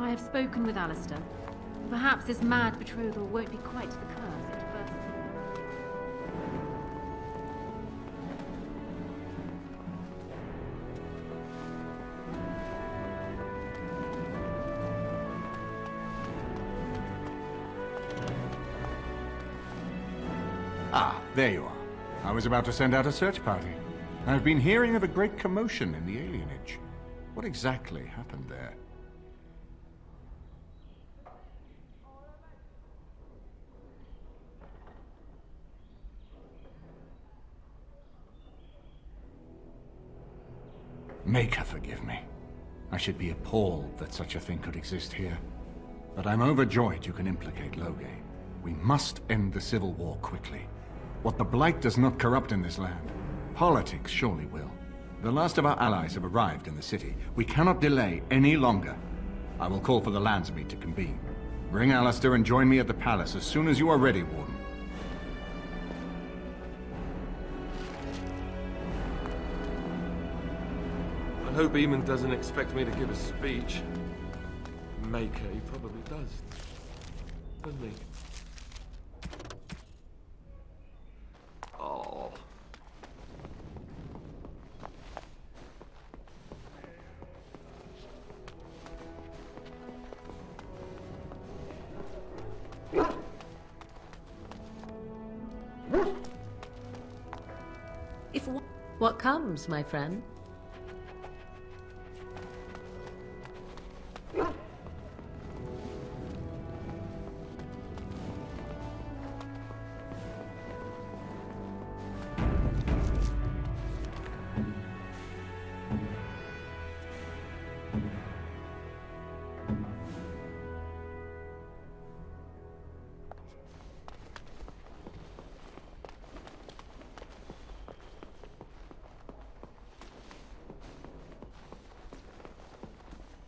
I have spoken with Alistair. Perhaps this mad betrothal won't be quite the curse it first seemed. Ah, there you are. I was about to send out a search party. I've been hearing of a great commotion in the alienage. What exactly happened there? Make her forgive me. I should be appalled that such a thing could exist here. But I'm overjoyed you can implicate Loghain. We must end the civil war quickly. What the Blight does not corrupt in this land, politics surely will. The last of our allies have arrived in the city. We cannot delay any longer. I will call for the Landsmeet to convene. Bring Alistair and join me at the palace as soon as you are ready, Warden. I hope Eamon doesn't expect me to give a speech. Maker, he probably does. Doesn't he? Oh. What comes, my friend?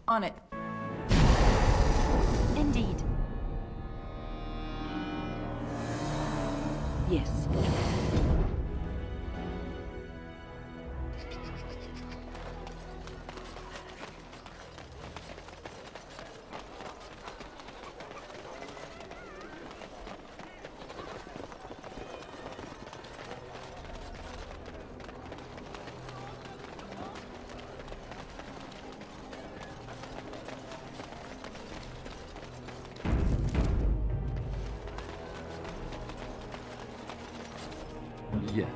On it. Indeed. Yes. Yes.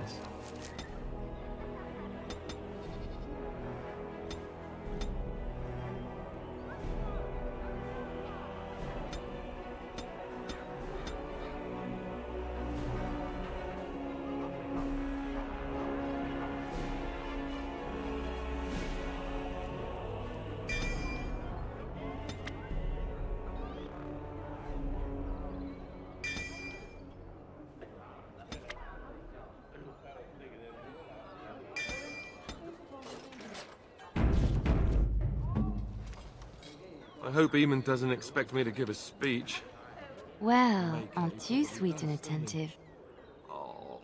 I hope Eamon doesn't expect me to give a speech. Well, aren't you sweet and attentive? Oh.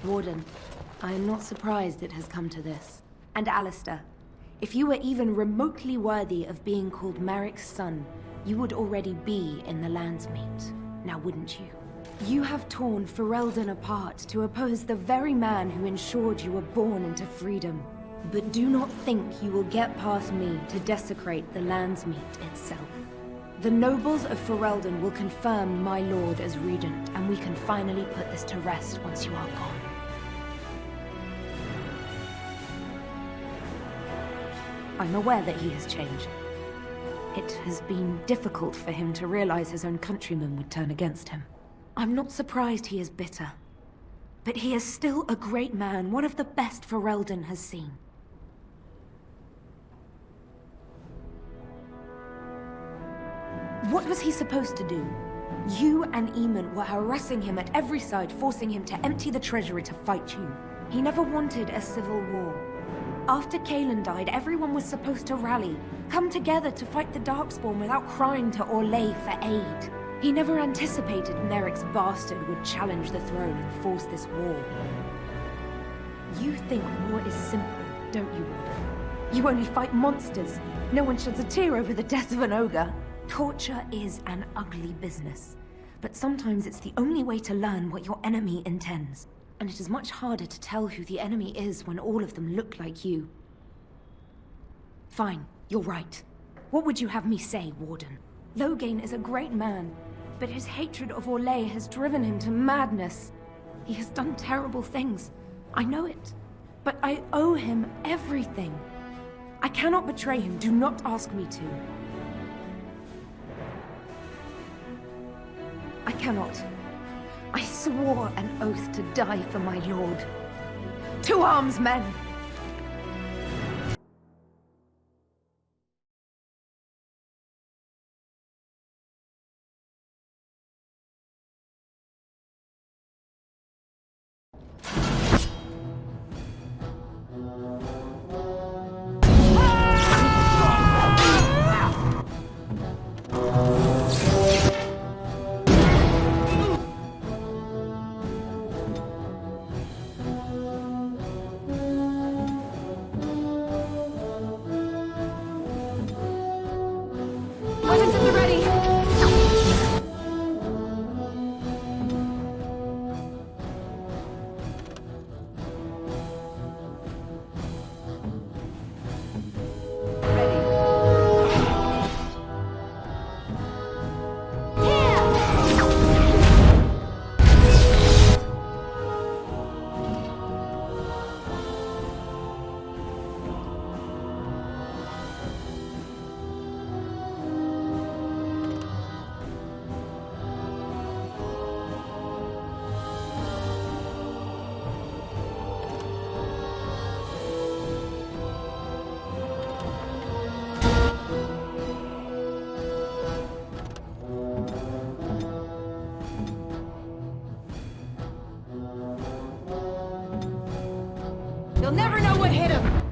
Warden, I am not surprised it has come to this. And Alistair, if you were even remotely worthy of being called Merrick's son, you would already be in the Landsmeet, now wouldn't you? You have torn Ferelden apart to oppose the very man who ensured you were born into freedom. But do not think you will get past me to desecrate the Landsmeet itself. The nobles of Ferelden will confirm my lord as regent, and we can finally put this to rest once you are gone. I'm aware that he has changed. It has been difficult for him to realize his own countrymen would turn against him. I'm not surprised he is bitter. But he is still a great man, one of the best Ferelden has seen. What was he supposed to do? You and Eamon were harassing him at every side, forcing him to empty the treasury to fight you. He never wanted a civil war. After Kaelin died, everyone was supposed to rally, come together to fight the Darkspawn without crying to Orlais for aid. He never anticipated Neric's bastard would challenge the throne and force this war. You think war is simple, don't you, Warden? You only fight monsters. No one sheds a tear over the death of an ogre. Torture is an ugly business. But sometimes it's the only way to learn what your enemy intends. And it is much harder to tell who the enemy is when all of them look like you. Fine, you're right. What would you have me say, Warden? Loghain is a great man, but his hatred of Orlais has driven him to madness. He has done terrible things. I know it. But I owe him everything. I cannot betray him. Do not ask me to. I cannot. I swore an oath to die for my lord. To arms, men! Weapons at the ready! You'll never know what hit him!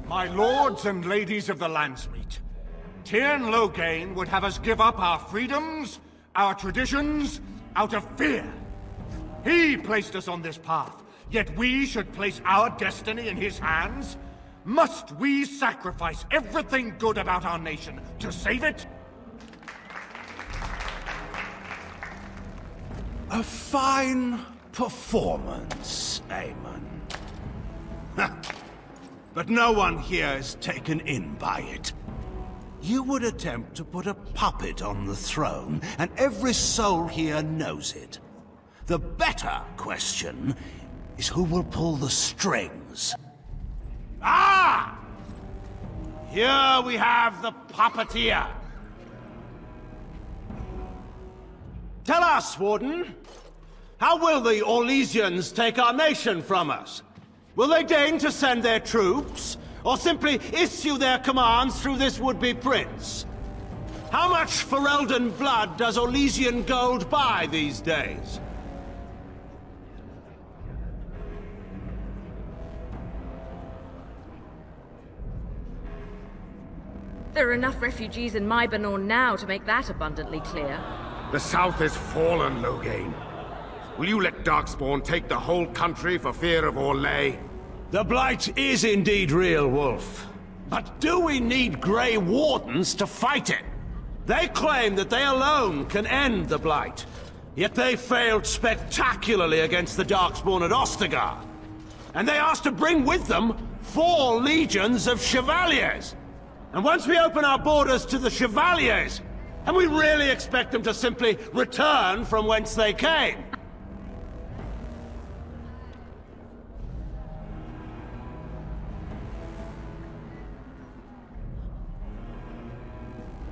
My lords and ladies of the Landsmeet, Tyrn Loghain would have us give up our freedoms, our traditions, out of fear. He placed us on this path, yet we should place our destiny in his hands? Must we sacrifice everything good about our nation to save it? A fine performance, Aemon. But no one here is taken in by it. You would attempt to put a puppet on the throne, and every soul here knows it. The better question is who will pull the strings. Ah! Here we have the puppeteer. Tell us, Warden, how will the Orlesians take our nation from us? Will they deign to send their troops, or simply issue their commands through this would-be prince? How much Ferelden blood does Orlesian gold buy these days? There are enough refugees in Mybanor now to make that abundantly clear. The South is fallen, Loghain. Will you let Darkspawn take the whole country for fear of Orlais? The Blight is indeed real, Wolf. But do we need Grey Wardens to fight it? They claim that they alone can end the Blight. Yet they failed spectacularly against the Darkspawn at Ostagar. And they asked to bring with them 4 legions of Chevaliers. And once we open our borders to the Chevaliers, and we really expect them to simply return from whence they came?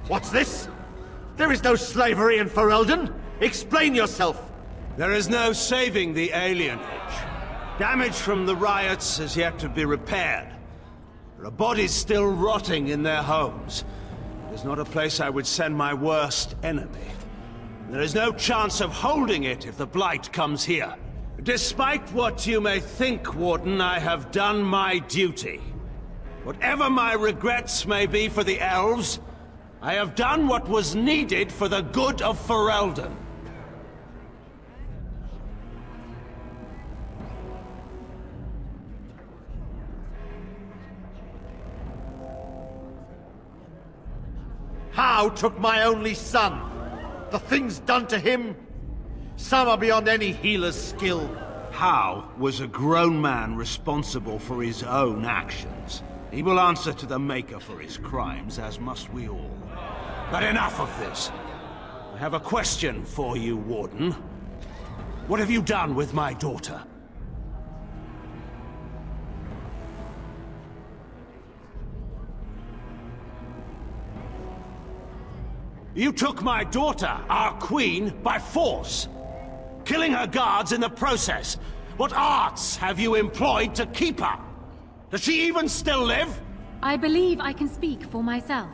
What's this? There is no slavery in Ferelden! Explain yourself! There is no saving the alienage. Damage from the riots has yet to be repaired. There are bodies still rotting in their homes. It is not a place I would send my worst enemy. There is no chance of holding it if the Blight comes here. Despite what you may think, Warden, I have done my duty. Whatever my regrets may be for the elves, I have done what was needed for the good of Ferelden. How took my only son? The things done to him? Some are beyond any healer's skill. How was a grown man responsible for his own actions? He will answer to the Maker for his crimes, as must we all. But enough of this. I have a question for you, Warden. What have you done with my daughter? You took my daughter, our queen, by force, killing her guards in the process. What arts have you employed to keep her? Does she even still live? I believe I can speak for myself.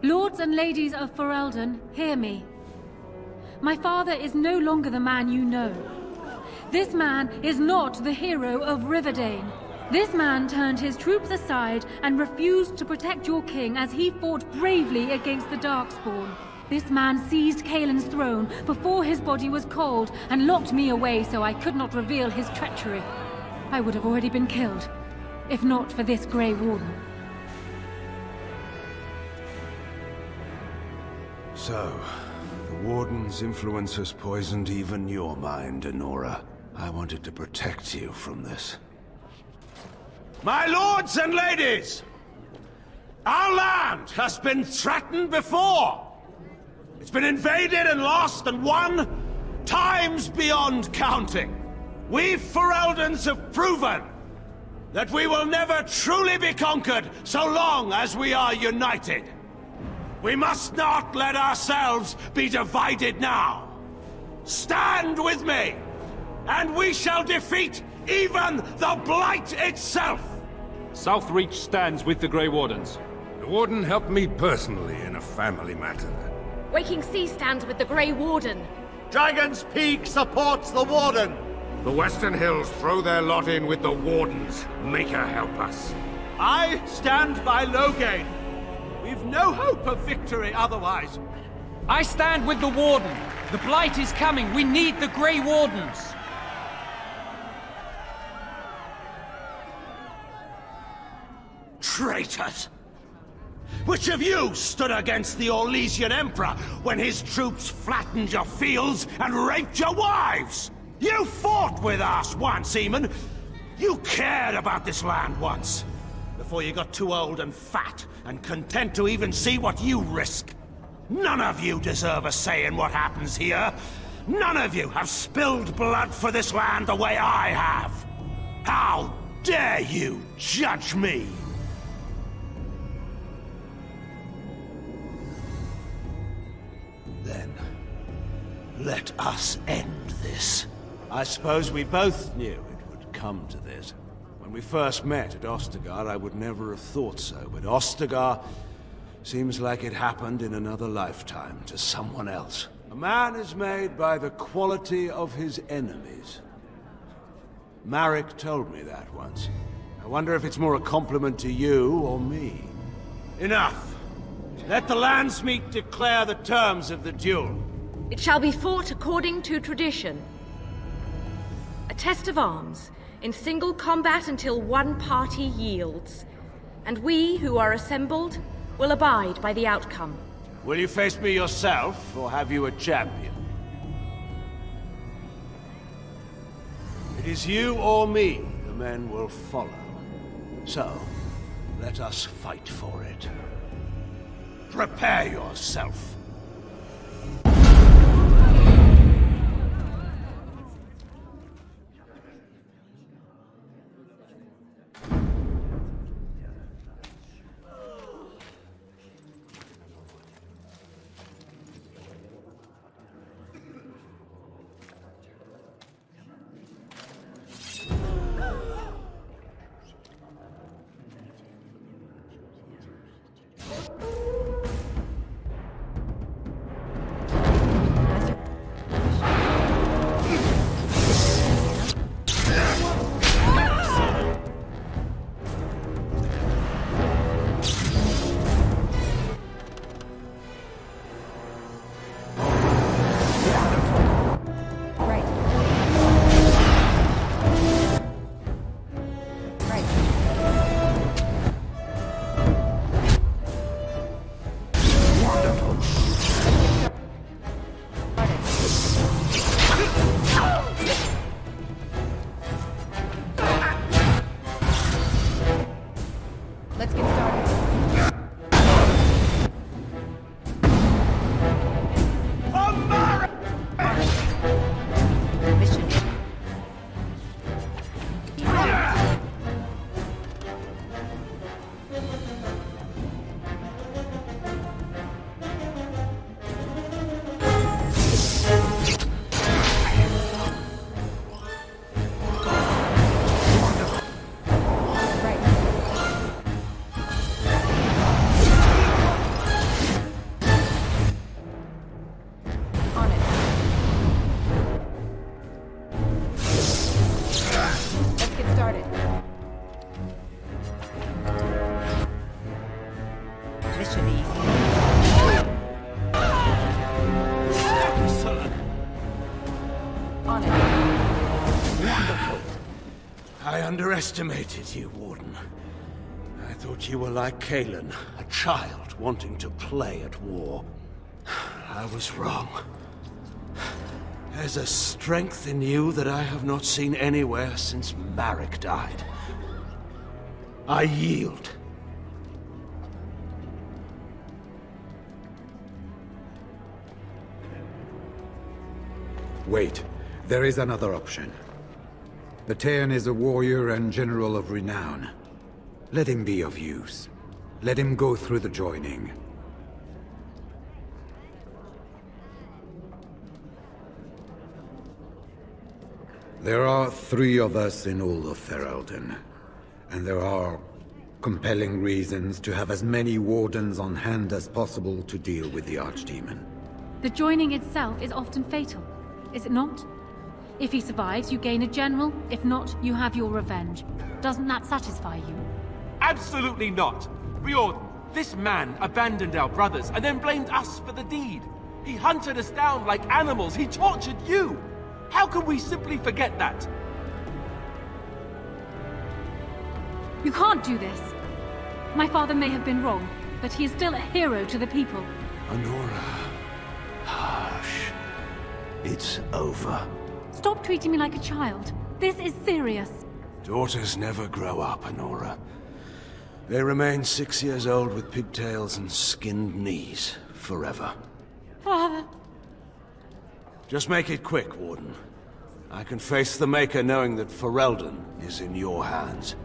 Lords and ladies of Ferelden, hear me. My father is no longer the man you know. This man is not the hero of Riverdane. This man turned his troops aside and refused to protect your king as he fought bravely against the Darkspawn. This man seized Kaelin's throne before his body was cold and locked me away so I could not reveal his treachery. I would have already been killed, if not for this Grey Warden. So, the Warden's influence has poisoned even your mind, Enora. I wanted to protect you from this. My lords and ladies! Our land has been threatened before! It's been invaded and lost and won times beyond counting. We Fereldans have proven that we will never truly be conquered so long as we are united. We must not let ourselves be divided now. Stand with me, and we shall defeat even the Blight itself! Southreach stands with the Grey Wardens. The Warden helped me personally in a family matter. Waking Sea stands with the Grey Warden. Dragon's Peak supports the Warden! The Western Hills throw their lot in with the Wardens. Make her help us. I stand by Loghain. We've no hope of victory otherwise. I stand with the Warden. The Blight is coming. We need the Grey Wardens. Traitors! Which of you stood against the Orlesian Emperor when his troops flattened your fields and raped your wives? You fought with us once, Eamon. You cared about this land once. Before you got too old and fat and content to even see what you risk. None of you deserve a say in what happens here. None of you have spilled blood for this land the way I have. How dare you judge me? Then, let us end this. I suppose we both knew it would come to this. When we first met at Ostagar, I would never have thought so, but Ostagar seems like it happened in another lifetime to someone else. A man is made by the quality of his enemies. Marek told me that once. I wonder if it's more a compliment to you or me. Enough! Let the landsmeet declare the terms of the duel. It shall be fought according to tradition. A test of arms, in single combat until one party yields. And we, who are assembled, will abide by the outcome. Will you face me yourself, or have you a champion? It is you or me the men will follow. So, let us fight for it. Prepare yourself. I underestimated you, Warden. I thought you were like Kalen, a child wanting to play at war. I was wrong. There's a strength in you that I have not seen anywhere since Marek died. I yield. Wait. There is another option. The Teyrn is a warrior and general of renown. Let him be of use. Let him go through the joining. There are 3 of us in all of Ferelden, and there are compelling reasons to have as many wardens on hand as possible to deal with the Archdemon. The joining itself is often fatal, is it not? If he survives, you gain a general. If not, you have your revenge. Doesn't that satisfy you? Absolutely not! Riordan, this man abandoned our brothers and then blamed us for the deed. He hunted us down like animals. He tortured you. How can we simply forget that? You can't do this. My father may have been wrong, but he is still a hero to the people. Honora. Hush. It's over. Stop treating me like a child. This is serious. Daughters never grow up, Honora. They remain 6 years old with pigtails and skinned knees, forever. Father. Just make it quick, Warden. I can face the Maker knowing that Ferelden is in your hands.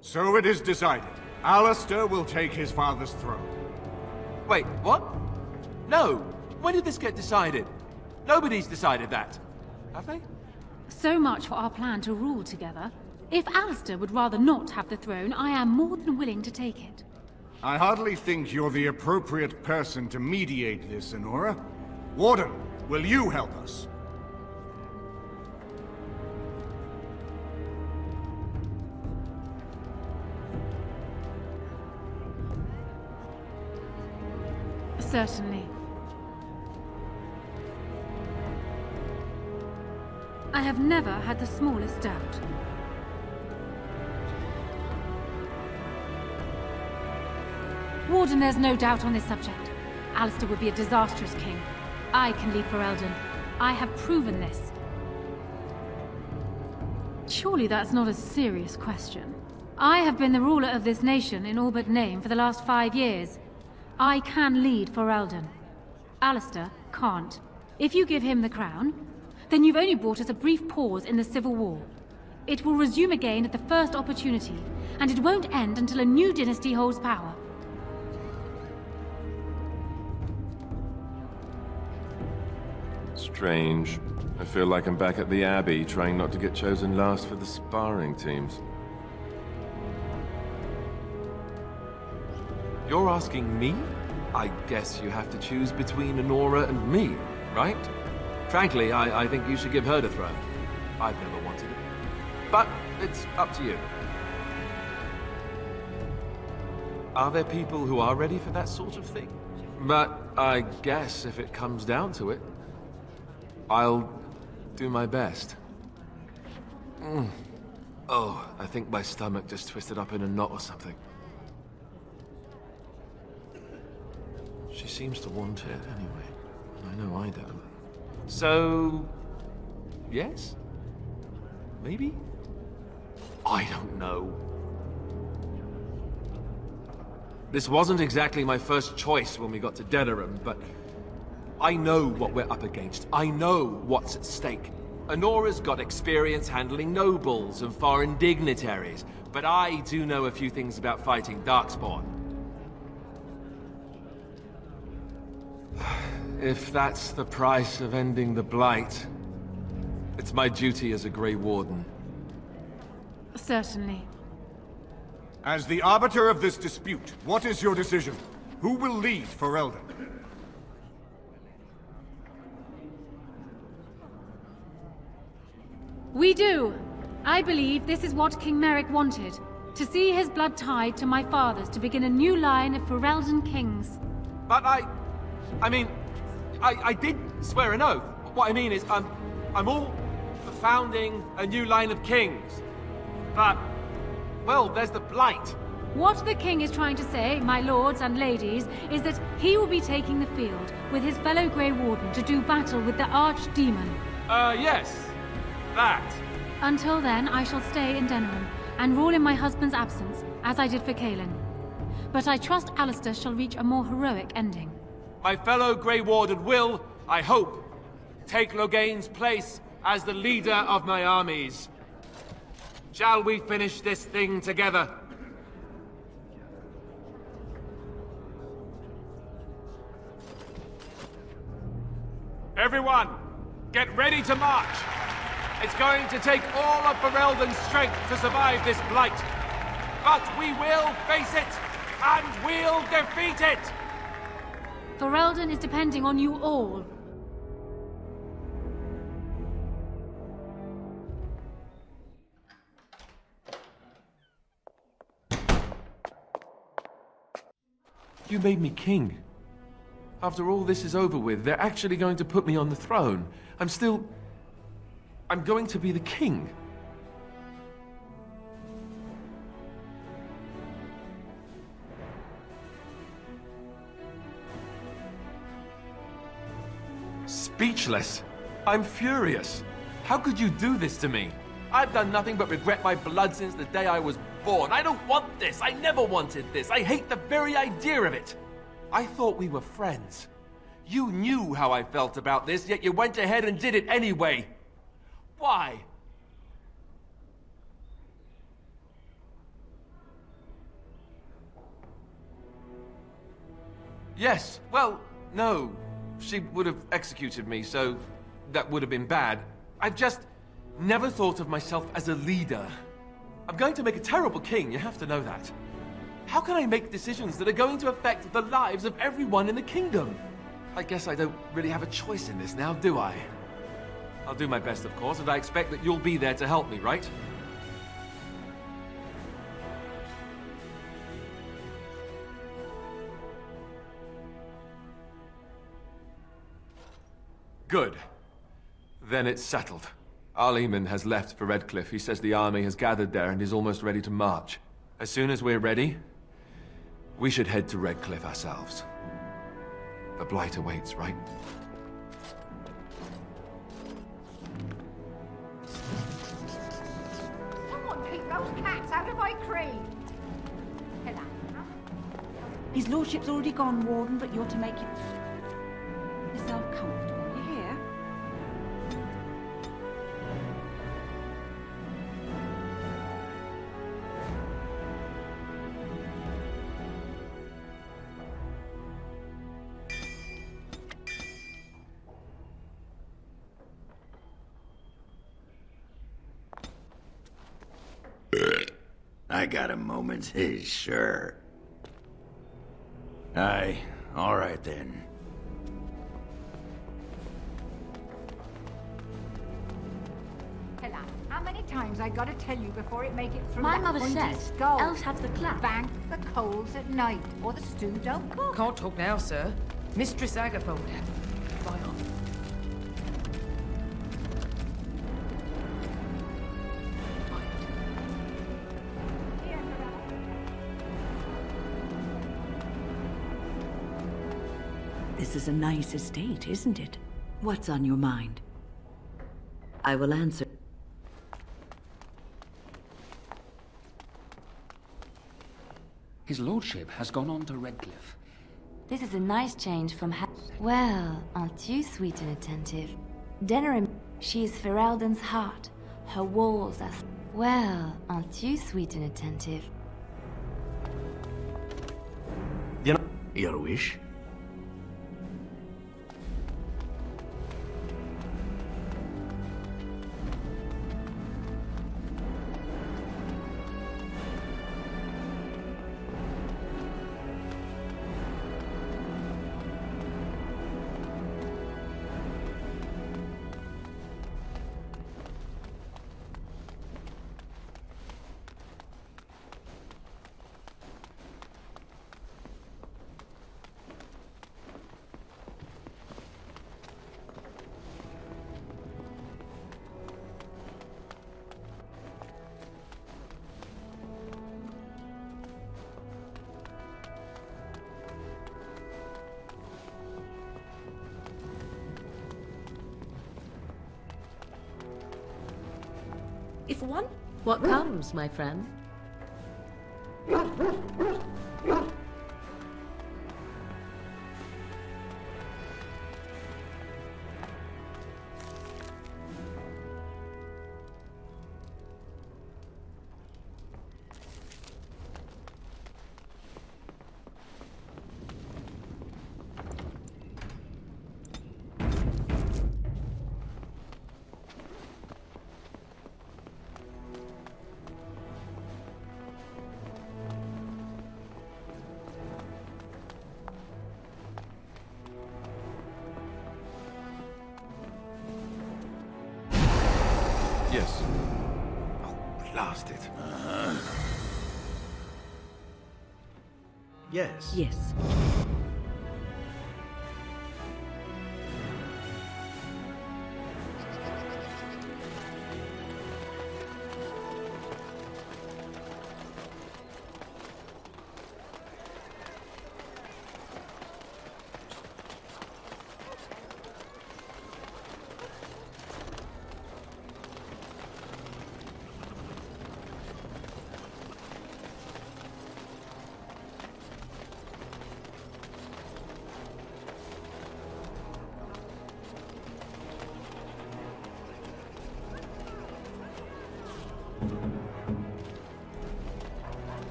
So it is decided. Alistair will take his father's throne. Wait, what? No! When did this get decided? Nobody's decided that. Have they? So much for our plan to rule together. If Alistair would rather not have the throne, I am more than willing to take it. I hardly think you're the appropriate person to mediate this, Honora. Warden, will you help us? Certainly. I have never had the smallest doubt. Warden, there's no doubt on this subject. Alistair would be a disastrous king. I can lead Ferelden. I have proven this. Surely that's not a serious question. I have been the ruler of this nation in all but name for the last 5 years. I can lead Ferelden. Alistair can't. If you give him the crown, then you've only brought us a brief pause in the civil war. It will resume again at the first opportunity, and it won't end until a new dynasty holds power. Strange. I feel like I'm back at the Abbey, trying not to get chosen last for the sparring teams. You're asking me? I guess you have to choose between Honora and me, right? Frankly, I think you should give her the throne. I've never wanted it. But it's up to you. Are there people who are ready for that sort of thing? But I guess if it comes down to it, I'll do my best. Oh, I think my stomach just twisted up in a knot or something. She seems to want it anyway. I know I don't. So... yes? Maybe? I don't know. This wasn't exactly my first choice when we got to Denerim, but I know what we're up against. I know what's at stake. Honora's got experience handling nobles and foreign dignitaries, but I do know a few things about fighting Darkspawn. If that's the price of ending the Blight, it's my duty as a Grey Warden. Certainly. As the arbiter of this dispute, what is your decision? Who will lead Ferelden? We do. I believe this is what King Merrick wanted. To see his blood tied to my father's to begin a new line of Ferelden kings. But I mean, I did swear an oath. What I mean is, I'm all for founding a new line of kings. But, well, there's the Blight. What the king is trying to say, my lords and ladies, is that he will be taking the field with his fellow Grey Warden to do battle with the Archdemon. Yes. That. Until then, I shall stay in Denerim and rule in my husband's absence, as I did for Kaelin. But I trust Alistair shall reach a more heroic ending. My fellow Grey Warden will, I hope, take Loghain's place as the leader of my armies. Shall we finish this thing together? Everyone, get ready to march. It's going to take all of Ferelden's strength to survive this blight. But we will face it, and we'll defeat it! Ferelden is depending on you all. You made me king. After all this is over with, they're actually going to put me on the throne. I'm going to be the king. Speechless. I'm furious. How could you do this to me? I've done nothing but regret my blood since the day I was born. I don't want this. I never wanted this. I hate the very idea of it. I thought we were friends. You knew how I felt about this, yet you went ahead and did it anyway. Why? Yes, well, no. She would have executed me, so that would have been bad. I've just never thought of myself as a leader. I'm going to make a terrible king, you have to know that. How can I make decisions that are going to affect the lives of everyone in the kingdom? I guess I don't really have a choice in this now, do I? I'll do my best, of course, and I expect that you'll be there to help me, right? Good. Then it's settled. Arleman has left for Redcliffe. He says the army has gathered there and is almost ready to march. As soon as we're ready, we should head to Redcliffe ourselves. The blight awaits, right? Someone keep those cats out of my cream! Hello. His lordship's already gone, Warden, but you're to make yourself comfortable. You hear? I got a moment's haze, sure. Aye, all right then. Hello. How many times I gotta tell you before it make it through My that mother pointy said skull? elves have the clap. Bank the coals at night, or the stew don't cook. Can't talk now, sir. Mistress Agaphone. Fly on. This is a nice estate, isn't it? What's on your mind? I will answer. His lordship has gone on to Redcliffe. This is a nice change from Well, aren't you sweet and attentive? Denerim, she is Ferelden's heart. Her walls are... Well, aren't you sweet and attentive? Your wish? If one... What comes, my friend? this. Oh, blast it. Yes. Yes.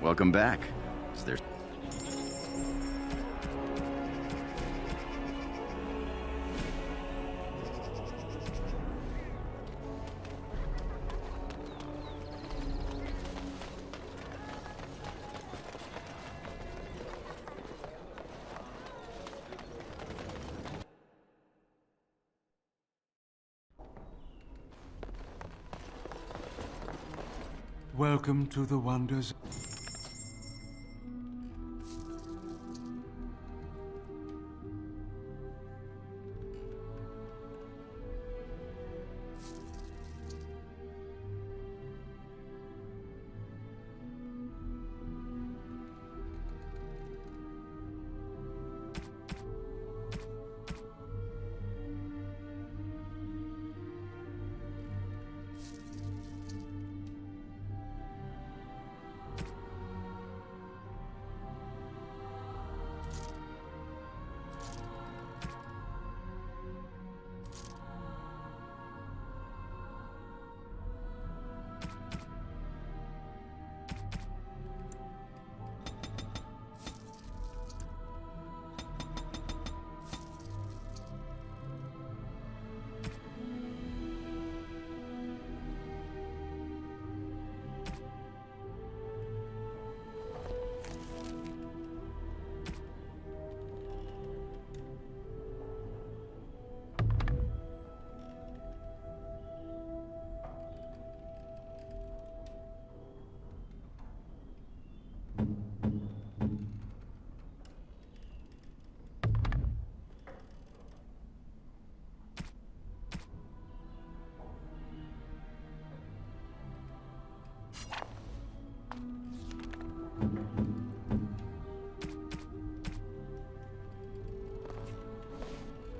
Welcome back. Is there... Welcome to the wonders.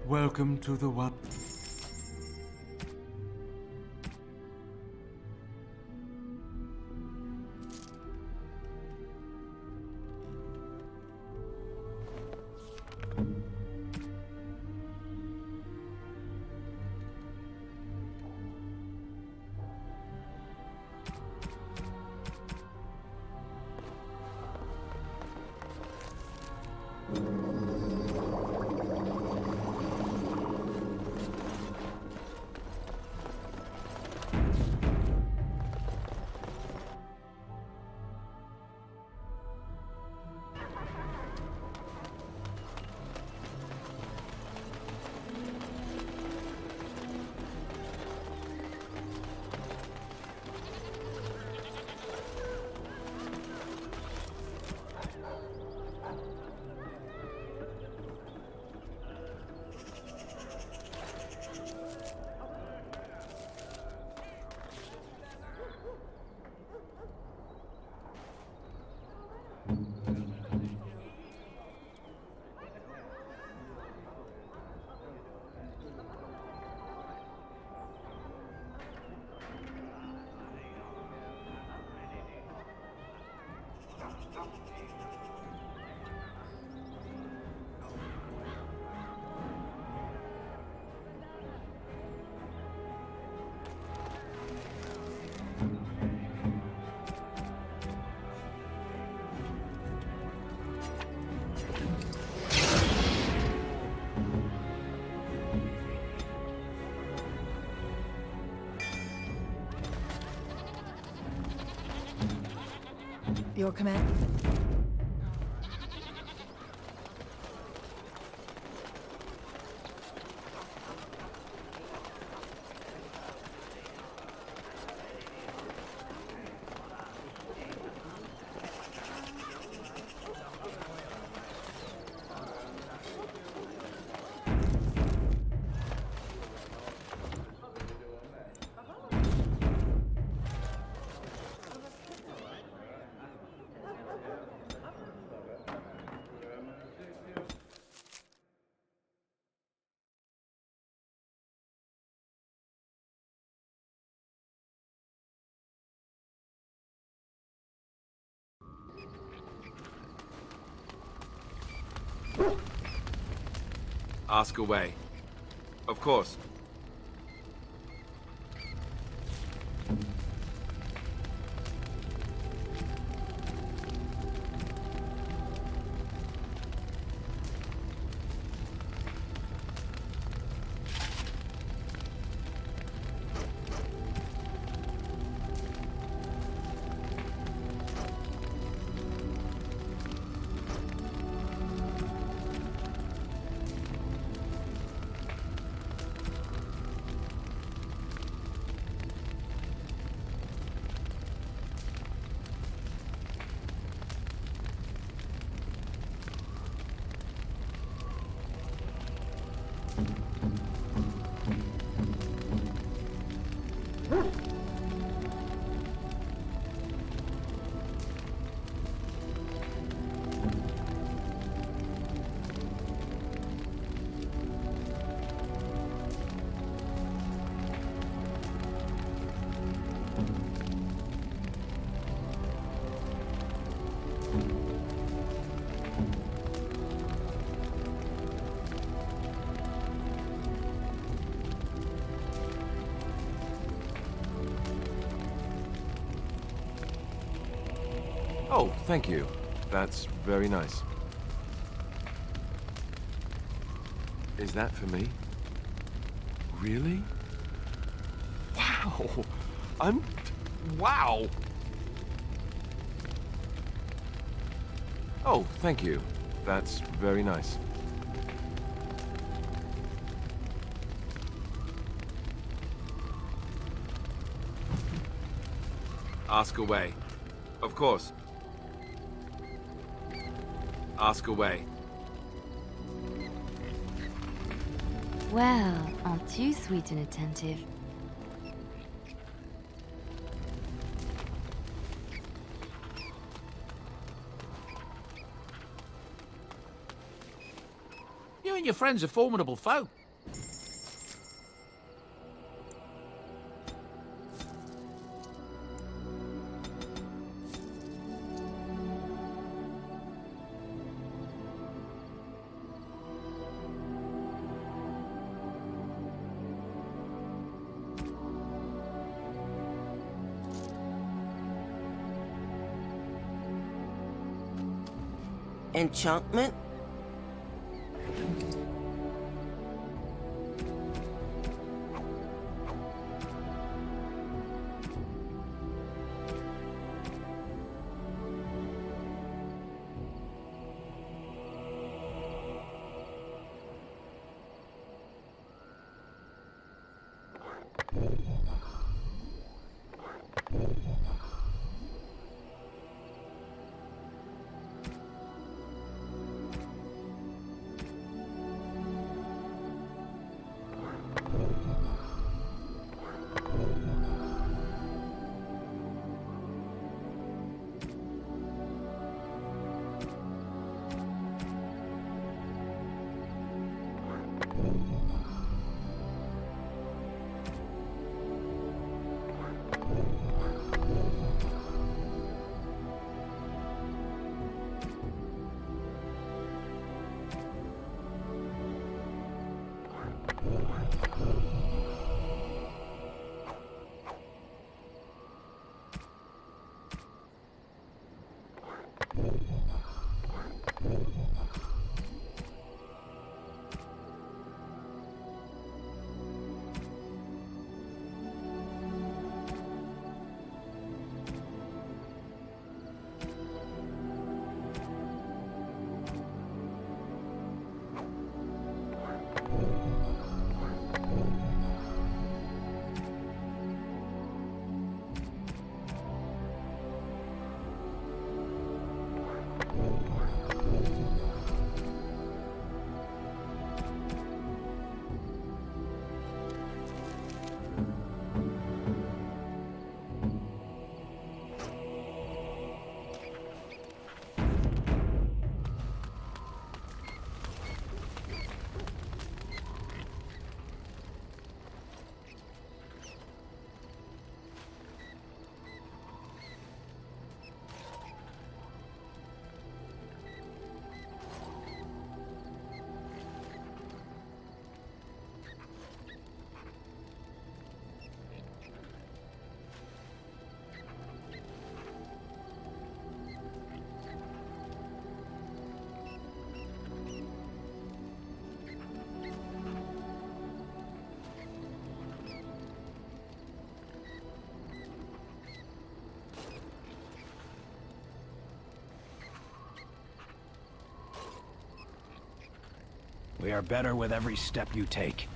Welcome to the one. Your command? Ask away. Of course. Oh, thank you. That's very nice. Is that for me? Really? Wow! Wow! Oh, thank you. That's very nice. Ask away. Of course. Ask away. Well, aren't you sweet and attentive? You and your friends are formidable foe. Enchantment? We are better with every step you take.